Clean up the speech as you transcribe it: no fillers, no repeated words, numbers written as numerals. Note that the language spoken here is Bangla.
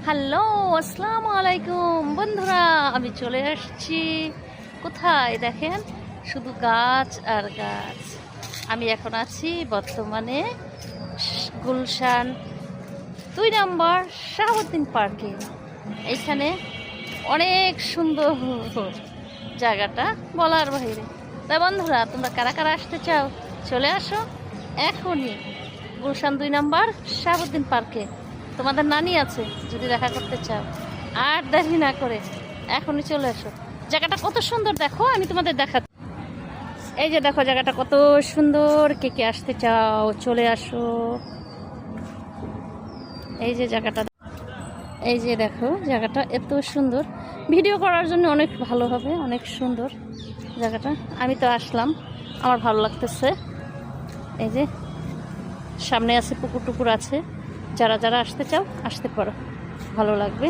হ্যালো, আসসালামু আলাইকুম বন্ধুরা। আমি চলে আসছি কোথায় দেখেন, শুধু গাছ আর গাছ। আমি এখন আছি বর্তমানে গুলশান 2 নম্বর শাহাবুদ্দিন পার্কে। এইখানে অনেক সুন্দর জায়গাটা বলার বাইরে। তাই বন্ধুরা, তোমরা কারা কারা আসতে চাও চলে আসো এখনই গুলশান 2 নম্বর শাহাবুদ্দিন পার্কে। তোমাদের নানি আছে, যদি দেখা করতে চাও আর দেরি না করে এখনই চলে আসো। জায়গাটা কত সুন্দর দেখো, আমি তোমাদের দেখাচ্ছি। এই যে দেখো জায়গাটা কত সুন্দর, কে কে আসতে চাও চলে আসো। এই যে জায়গাটা, এই যে দেখো জায়গাটা এত সুন্দর, ভিডিও করার জন্য অনেক ভালো হবে, অনেক সুন্দর জায়গাটা। আমি তো আসলাম, আমার ভালো লাগতেছে। এই যে সামনে আছে পুকুর টুকুর আছে, যারা যারা আসতে চাও আসতে পারো, ভালো লাগবে।